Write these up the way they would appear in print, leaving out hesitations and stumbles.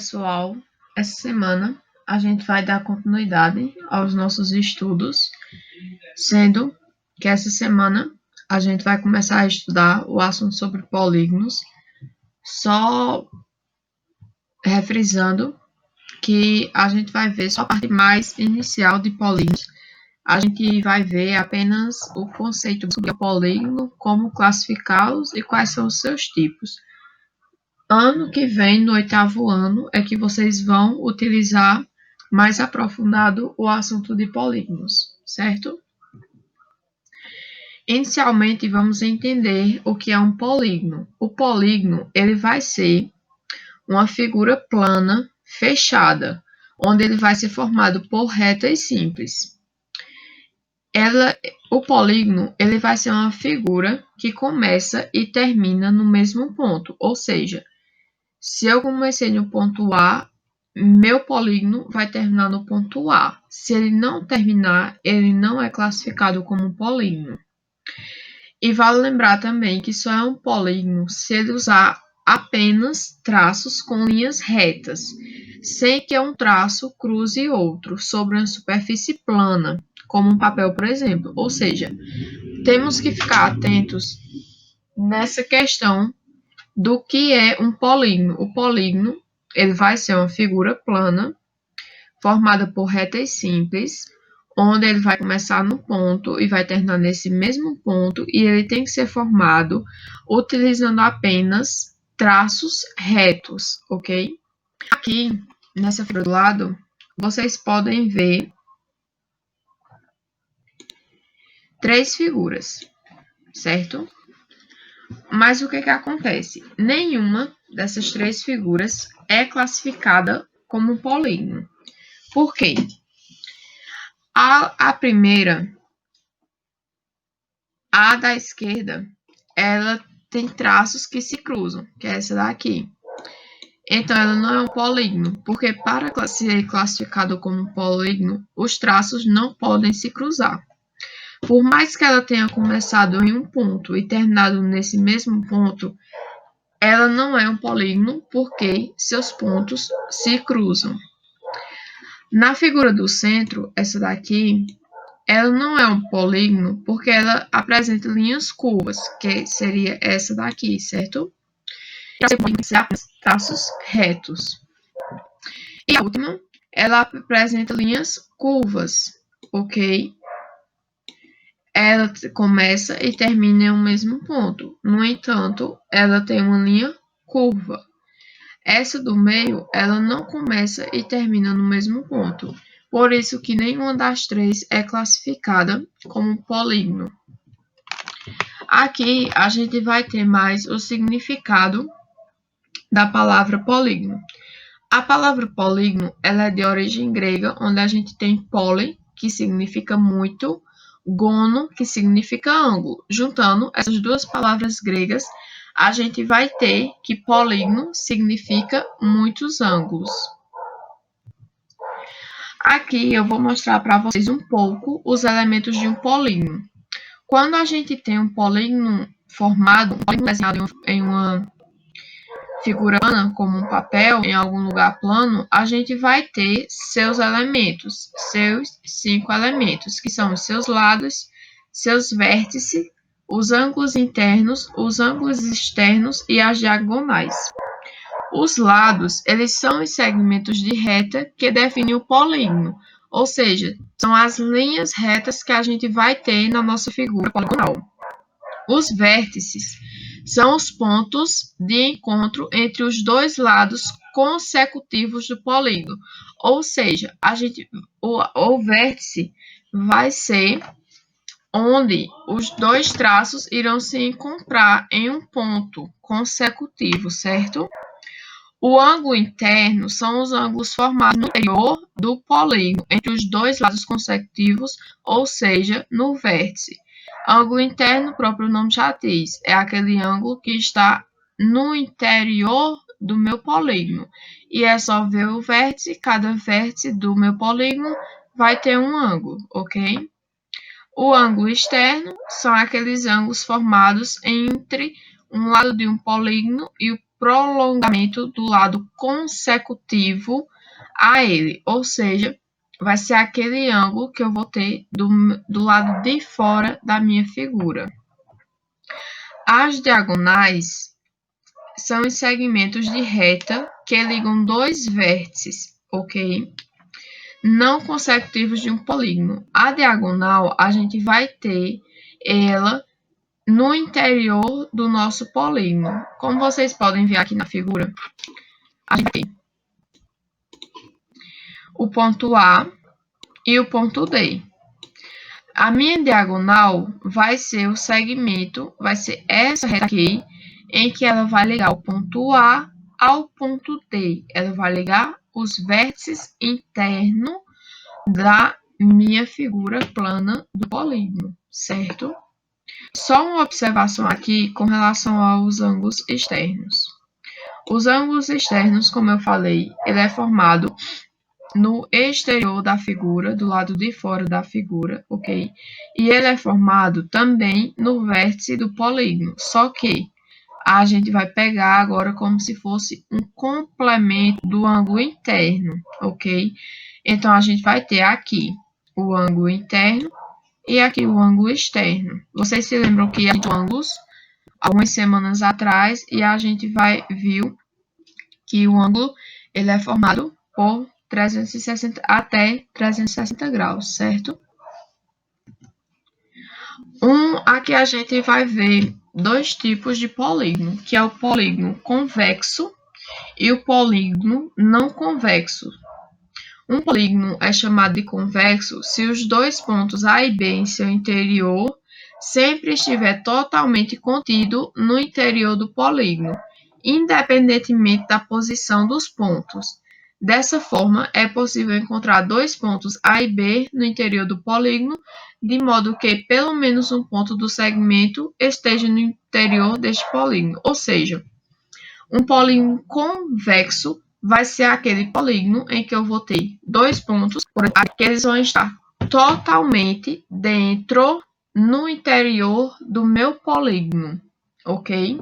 pessoal, essa semana a gente vai dar continuidade aos nossos estudos, sendo que essa semana a gente vai começar a estudar o assunto sobre polígonos, só refrisando que a gente vai ver só a parte mais inicial de polígonos. A gente vai ver apenas o conceito do polígono, como classificá-los e quais são os seus tipos. Ano que vem, no 8º ano, é que vocês vão utilizar mais aprofundado o assunto de polígonos, certo? Inicialmente, vamos entender o que é um polígono. O polígono, ele vai ser uma figura plana, fechada, onde ele vai ser formado por retas simples. O polígono, ele vai ser uma figura que começa e termina no mesmo ponto, ou seja, se eu comecei no ponto A, meu polígono vai terminar no ponto A. Se ele não terminar, ele não é classificado como polígono. E vale lembrar também que só é um polígono se ele usar apenas traços com linhas retas, sem que um traço cruze outro sobre uma superfície plana, como um papel, por exemplo. Ou seja, temos que ficar atentos nessa questão do que é um polígono. O polígono, ele vai ser uma figura plana, formada por retas simples, onde ele vai começar no ponto e vai terminar nesse mesmo ponto, e ele tem que ser formado utilizando apenas traços retos, ok? Aqui, nessa figura do lado, vocês podem ver 3 figuras, certo? Mas o que acontece? Nenhuma dessas 3 figuras é classificada como polígono. Por quê? A primeira, a da esquerda, ela tem traços que se cruzam, que é essa daqui. Então, ela não é um polígono, porque para ser classificado como polígono, os traços não podem se cruzar. Por mais que ela tenha começado em um ponto e terminado nesse mesmo ponto, ela não é um polígono porque seus pontos se cruzam. Na figura do centro, essa daqui, ela não é um polígono porque ela apresenta linhas curvas, que seria essa daqui, certo? Traços retos. E a última, ela apresenta linhas curvas, ok? Ela começa e termina em um mesmo ponto. No entanto, ela tem uma linha curva. Essa do meio, ela não começa e termina no mesmo ponto. Por isso que nenhuma das 3 é classificada como polígono. Aqui, a gente vai ter mais o significado da palavra polígono. A palavra polígono, ela é de origem grega, onde a gente tem poli, que significa muito, gono, que significa ângulo. Juntando essas duas palavras gregas, a gente vai ter que polígono significa muitos ângulos. Aqui eu vou mostrar para vocês um pouco os elementos de um polígono. Quando a gente tem um polígono formado, um polígono desenhado em uma figura plana, como um papel, em algum lugar plano, a gente vai ter seus elementos, seus 5 elementos, que são os seus lados, seus vértices, os ângulos internos, os ângulos externos e as diagonais. Os lados, eles são os segmentos de reta que definem o polígono, ou seja, são as linhas retas que a gente vai ter na nossa figura poligonal. Os vértices são os pontos de encontro entre os dois lados consecutivos do polígono, ou seja, o vértice vai ser onde os dois traços irão se encontrar em um ponto consecutivo, certo? O ângulo interno são os ângulos formados no interior do polígono, entre os dois lados consecutivos, ou seja, no vértice. Ângulo interno, o próprio nome já diz, é aquele ângulo que está no interior do meu polígono. E é só ver o vértice, cada vértice do meu polígono vai ter um ângulo, ok? O ângulo externo são aqueles ângulos formados entre um lado de um polígono e prolongamento do lado consecutivo a ele, ou seja, vai ser aquele ângulo que eu vou ter do lado de fora da minha figura. As diagonais são os segmentos de reta que ligam dois vértices, ok? Não consecutivos de um polígono. A diagonal, a gente vai ter ela no interior do nosso polígono. Como vocês podem ver aqui na figura, a gente tem o ponto A e o ponto D. A minha diagonal vai ser o segmento, vai ser essa reta aqui, em que ela vai ligar o ponto A ao ponto D. Ela vai ligar os vértices internos da minha figura plana do polígono, certo? Só uma observação aqui com relação aos ângulos externos. Os ângulos externos, como eu falei, ele é formado no exterior da figura, do lado de fora da figura, ok? E ele é formado também no vértice do polígono, só que a gente vai pegar agora como se fosse um complemento do ângulo interno, ok? Então, a gente vai ter aqui o ângulo interno e aqui o ângulo externo. Vocês se lembram que a gente viu ângulos algumas semanas atrás e a gente viu que o ângulo ele é formado por 360 até 360 graus, certo? Aqui a gente vai ver dois tipos de polígono, que é o polígono convexo e o polígono não convexo. Um polígono é chamado de convexo se os dois pontos A e B em seu interior sempre estiver totalmente contido no interior do polígono, independentemente da posição dos pontos. Dessa forma, é possível encontrar dois pontos A e B no interior do polígono, de modo que pelo menos um ponto do segmento esteja no interior deste polígono. Ou seja, um polígono convexo vai ser aquele polígono em que eu vou ter dois pontos, que eles vão estar totalmente dentro, no interior do meu polígono, ok?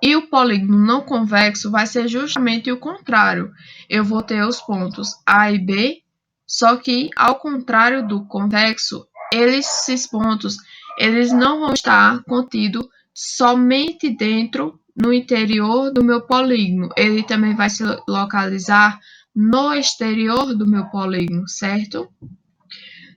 E o polígono não convexo vai ser justamente o contrário. Eu vou ter os pontos A e B, só que ao contrário do convexo, esses pontos eles não vão estar contidos somente dentro, no interior do meu polígono. Ele também vai se localizar no exterior do meu polígono, certo?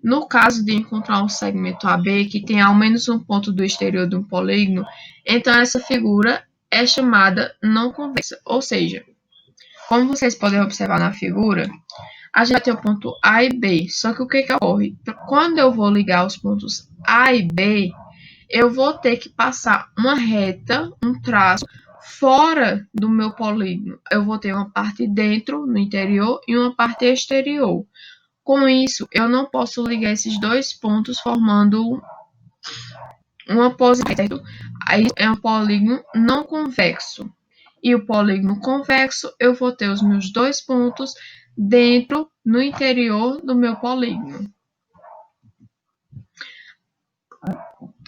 No caso de encontrar um segmento AB que tem ao menos um ponto do exterior de um polígono, então essa figura é chamada não convexa. Ou seja, como vocês podem observar na figura, a gente vai ter o ponto A e B. Só que o que ocorre? Quando eu vou ligar os pontos A e B, eu vou ter que passar uma reta, um traço, fora do meu polígono. Eu vou ter uma parte dentro, no interior, e uma parte exterior. Com isso, eu não posso ligar esses dois pontos formando uma posição, certo? Aí é um polígono não convexo. E o polígono convexo, eu vou ter os meus dois pontos dentro, no interior do meu polígono.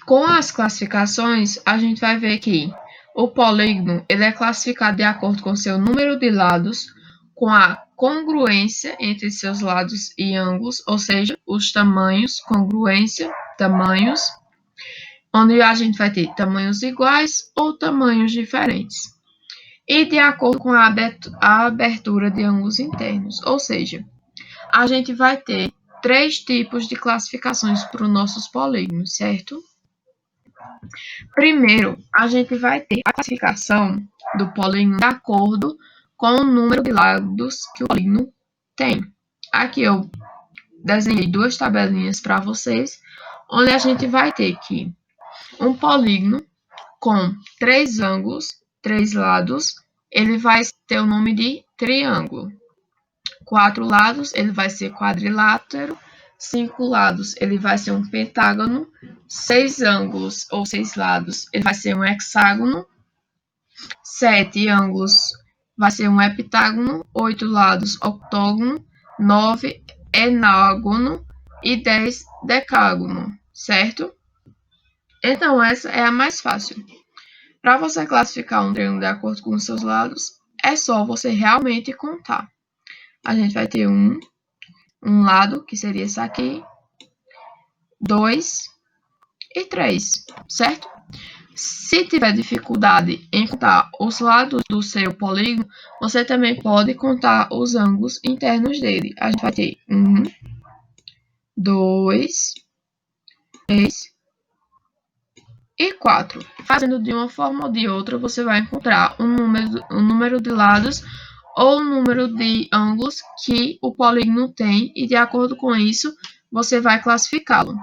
Com as classificações, a gente vai ver que o polígono ele é classificado de acordo com seu número de lados, com a congruência entre seus lados e ângulos, ou seja, os tamanhos, congruência, tamanhos, onde a gente vai ter tamanhos iguais ou tamanhos diferentes. E de acordo com a abertura de ângulos internos, ou seja, a gente vai ter três tipos de classificações para os nossos polígonos, certo? Primeiro, a gente vai ter a classificação do polígono de acordo com o número de lados que o polígono tem. Aqui eu desenhei duas tabelinhas para vocês, onde a gente vai ter que um polígono com três ângulos, três lados, ele vai ter o nome de triângulo. 4 lados, ele vai ser quadrilátero. 5 lados, ele vai ser um pentágono. 6 ângulos ou 6 lados, ele vai ser um hexágono. 7 ângulos, vai ser um heptágono. 8 lados, octógono. 9, enágono. E 10, decágono, certo? Então, essa é a mais fácil. Para você classificar um triângulo de acordo com os seus lados, é só você realmente contar. A gente vai ter um lado, que seria esse aqui, 2 e 3, certo? Se tiver dificuldade em contar os lados do seu polígono, você também pode contar os ângulos internos dele. A gente vai ter 1, 2, 3 e 4. Fazendo de uma forma ou de outra, você vai encontrar um número de lados ou um número de ângulos que o polígono tem, e de acordo com isso, você vai classificá-lo.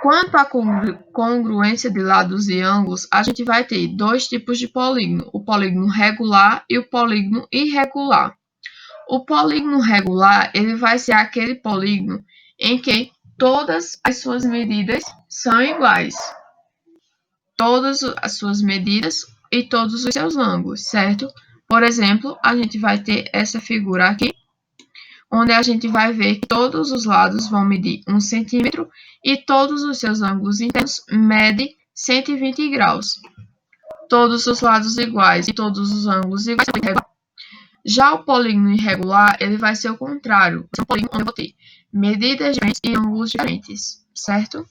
Quanto à congruência de lados e ângulos, a gente vai ter dois tipos de polígono, o polígono regular e o polígono irregular. O polígono regular, ele vai ser aquele polígono em que todas as suas medidas são iguais. Todas as suas medidas e todos os seus ângulos, certo? Por exemplo, a gente vai ter essa figura aqui, onde a gente vai ver que todos os lados vão medir 1 centímetro e todos os seus ângulos internos medem 120 graus. Todos os lados iguais e todos os ângulos iguais. Já o polígono irregular, ele vai ser o contrário. Vai ser um polígono onde eu vou ter medidas diferentes e ângulos diferentes, certo?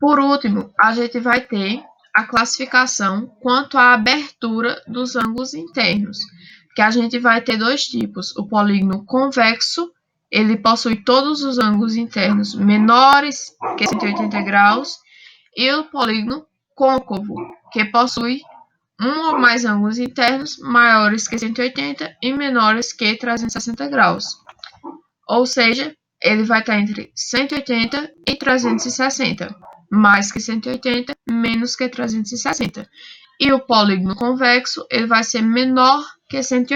Por último, a gente vai ter a classificação quanto à abertura dos ângulos internos, que a gente vai ter dois tipos. O polígono convexo, ele possui todos os ângulos internos menores que 180 graus, e o polígono côncavo, que possui um ou mais ângulos internos maiores que 180 e menores que 360 graus. Ou seja, ele vai estar entre 180 e 360, mais que 180, menos que 360. E o polígono convexo, ele vai ser menor que 180.